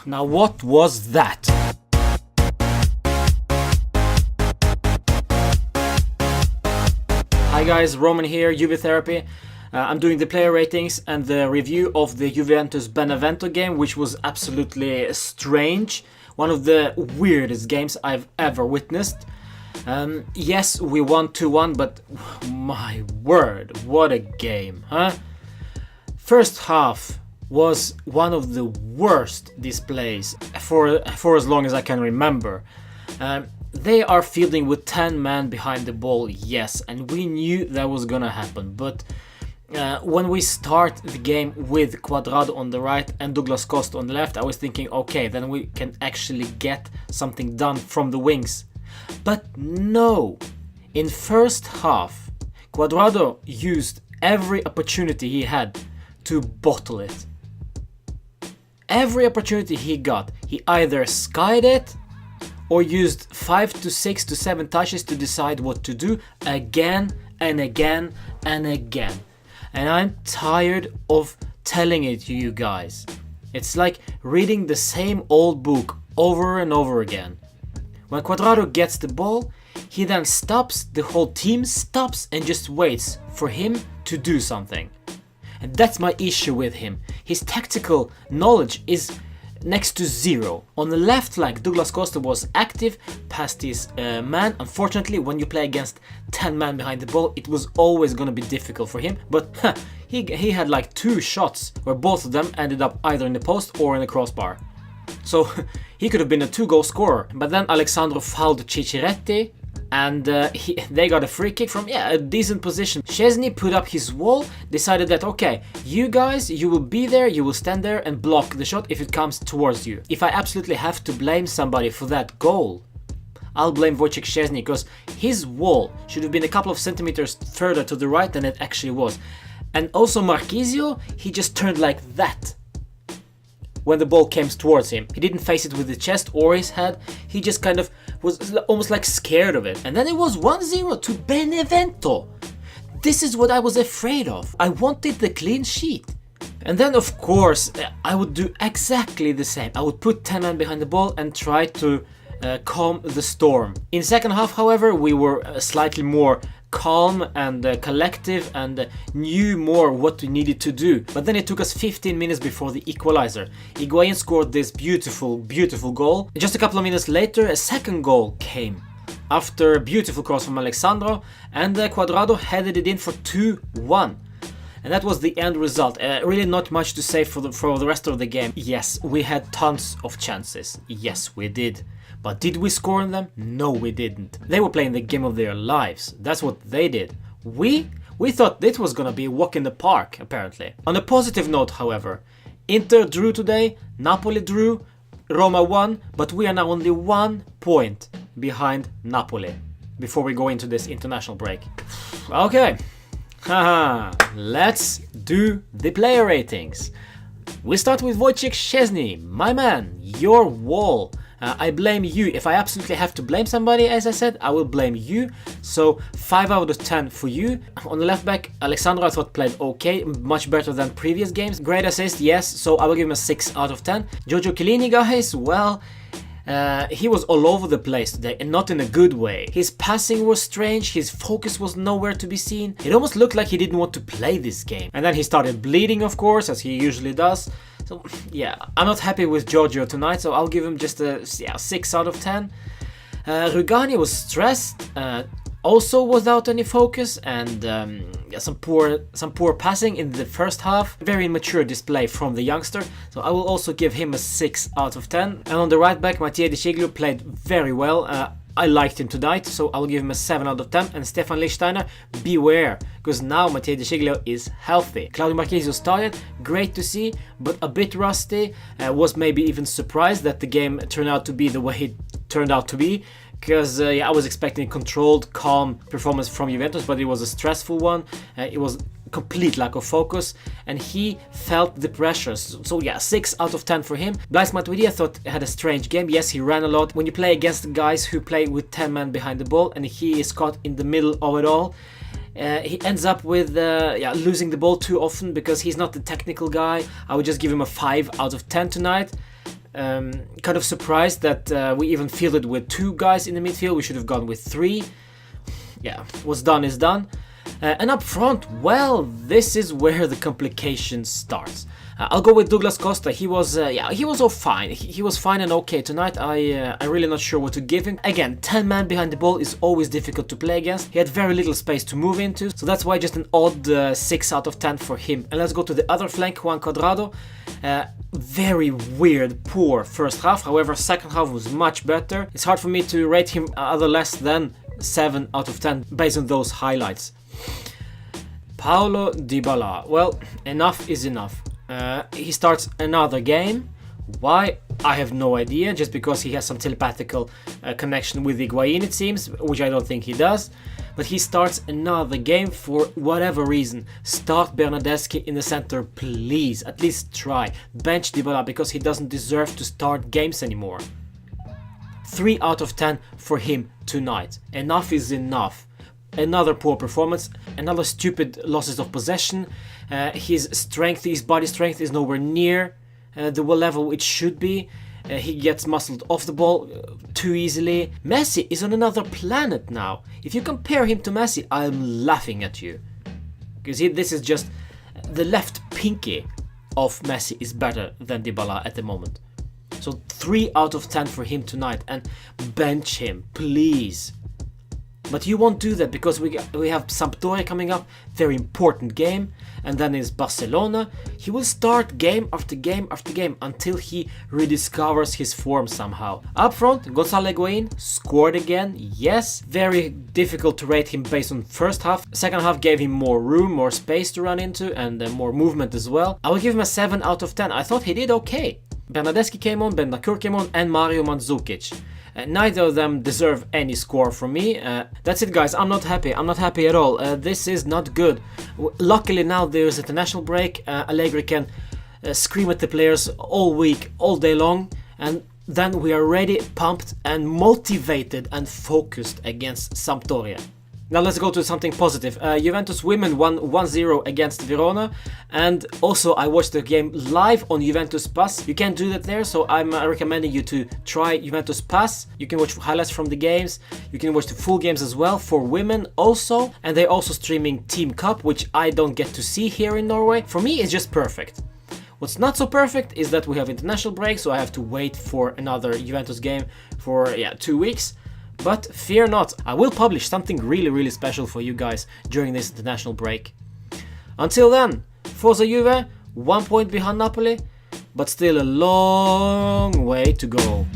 Now what was that? Hi guys, Roman here, Juve Therapy. I'm doing the player ratings and the review of the Juventus Benevento game, which was absolutely strange. One of the weirdest games I've ever witnessed. Yes, we won 2-1, but my word, what a game, huh? First half was one of the worst displays for as long as I can remember. They are fielding with 10 men behind the ball, yes, and we knew that was gonna happen, but when we start the game with Cuadrado on the right and Douglas Costa on the left, I was thinking, okay, then we can actually get something done from the wings. But no, in first half, Cuadrado used every opportunity he had to bottle it. Every opportunity he got, he either skied it or used 5 to 6 to 7 touches to decide what to do again and again and again. And I'm tired of telling it to you guys. It's like reading the same old book over and over again. When Cuadrado gets the ball, he then stops, the whole team stops and just waits for him to do something. And that's my issue with him. His tactical knowledge is next to zero. On the left flank, Douglas Costa was active past his man. Unfortunately, when you play against 10 men behind the ball, it was always going to be difficult for him. But he had like 2 shots where both of them ended up either in the post or in the crossbar. So he could have been a 2-goal scorer. But then Alexandro fouled Cicciretti and they got a free kick from, a decent position. Szczesny put up his wall, decided that, okay, you guys, you will be there, you will stand there and block the shot if it comes towards you. If I absolutely have to blame somebody for that goal, I'll blame Wojciech Szczesny, because his wall should have been a couple of centimeters further to the right than it actually was. And also Marchisio, he just turned like that when the ball came towards him. He didn't face it with his chest or his head, he just kind of was almost like scared of it. And then it was 1-0 to Benevento. This is what I was afraid of. I wanted the clean sheet. And then of course I would do exactly the same. I would put 10 men behind the ball and try to calm the storm. In second half, however, we were slightly more calm and collective and knew more what we needed to do. But then it took us 15 minutes before the equalizer. Higuain scored this beautiful goal. Just a couple of minutes later, a second goal came after a beautiful cross from Alexandro, and Cuadrado headed it in for 2-1. And that was the end result. Really not much to say for the rest of the game. Yes, we had tons of chances. Yes, we did. But did we score on them? No, we didn't. They were playing the game of their lives. That's what they did. We thought this was gonna be a walk in the park, apparently. On a positive note, however, Inter drew today, Napoli drew, Roma won, but we are now only 1 point behind Napoli before we go into this international break. Okay, let's do the player ratings. We start with Wojciech Szczesny, my man, your wall. I blame you. If I absolutely have to blame somebody, as I said, I will blame you. So 5 out of 10 for you. On the left back, Alexandro I thought played okay, much better than previous games. Great assist, yes, so I will give him a 6 out of 10. Giorgio Chiellini, guys, well, he was all over the place today, and not in a good way. His passing was strange, his focus was nowhere to be seen. It almost looked like he didn't want to play this game. And then he started bleeding, of course, as he usually does. So yeah, I'm not happy with Giorgio tonight, so I'll give him just a 6 out of 10. Rugani was stressed, also without any focus, and some poor passing in the first half. Very immature display from the youngster, so I will also give him a 6 out of 10. And on the right back, Mattia De Sciglio played very well. I liked him tonight, so I'll give him a 7 out of 10. And Stefan Lichtsteiner, beware, because now Mattia De Sciglio is healthy. Claudio Marchisio started, great to see, but a bit rusty. Was maybe even surprised that the game turned out to be the way it turned out to be, because I was expecting a controlled, calm performance from Juventus, but it was a stressful one. It was complete lack of focus, and he felt the pressure. So yeah, 6 out of 10 for him. Blaise Matuidi, I thought, had a strange game. Yes, he ran a lot. When you play against guys who play with 10 men behind the ball and he is caught in the middle of it all, he ends up with losing the ball too often because he's not the technical guy. I would just give him a 5 out of 10 tonight. Kind of surprised that we even fielded with 2 guys in the midfield. We should have gone with 3. Yeah, what's done is done. And up front, well, this is where the complication starts. I'll go with Douglas Costa. He was all fine. He was fine and okay tonight. I'm really not sure what to give him. Again, 10 men behind the ball is always difficult to play against. He had very little space to move into, so that's why just an odd 6 out of 10 for him. And let's go to the other flank, Juan Cuadrado. Very weird, poor first half. However, second half was much better. It's hard for me to rate him other less than 7 out of 10 based on those highlights. Paulo Dybala. Well, enough is enough. He starts another game. Why? I have no idea. Just because he has some telepathical connection with Higuain, it seems, which I don't think he does. But he starts another game for whatever reason. Start Bernardeschi in the center, please. At least try. Bench Dybala because he doesn't deserve to start games anymore. 3 out of 10 for him tonight. Enough is enough. Another poor performance, another stupid losses of possession. His strength, his body strength is nowhere near the level it should be. He gets muscled off the ball too easily. Messi is on another planet now. If you compare him to Messi, I'm laughing at you. Because this is just... the left pinky of Messi is better than Dybala at the moment. So 3 out of 10 for him tonight. And bench him, please. But you won't do that because we have Sampdoria coming up, very important game, and then is Barcelona. He will start game after game after game until he rediscovers his form somehow. Up front, Gonzalo Higuain scored again, yes. Very difficult to rate him based on first half. Second half gave him more room, more space to run into, and more movement as well. I will give him a 7 out of 10. I thought he did okay. Bernardeschi came on, Bentancur came on, and Mario Mandzukic. Neither of them deserve any score from me. That's it, guys. I'm not happy. I'm not happy at all. This is not good. Luckily now there's an international break. Allegri can scream at the players all week, all day long, and then we are ready, pumped and motivated and focused against Sampdoria. Now let's go to something positive. Juventus Women won 1-0 against Verona, and also I watched the game live on Juventus Pass. You can't do that there, so I'm recommending you to try Juventus Pass. You can watch highlights from the games, you can watch the full games as well for women also, and they're also streaming Team Cup, which I don't get to see here in Norway. For me, it's just perfect. What's not so perfect is that we have international break, so I have to wait for another Juventus game for 2 weeks. But fear not, I will publish something really special for you guys during this international break. Until then, Forza Juve, 1 point behind Napoli, but still a long way to go.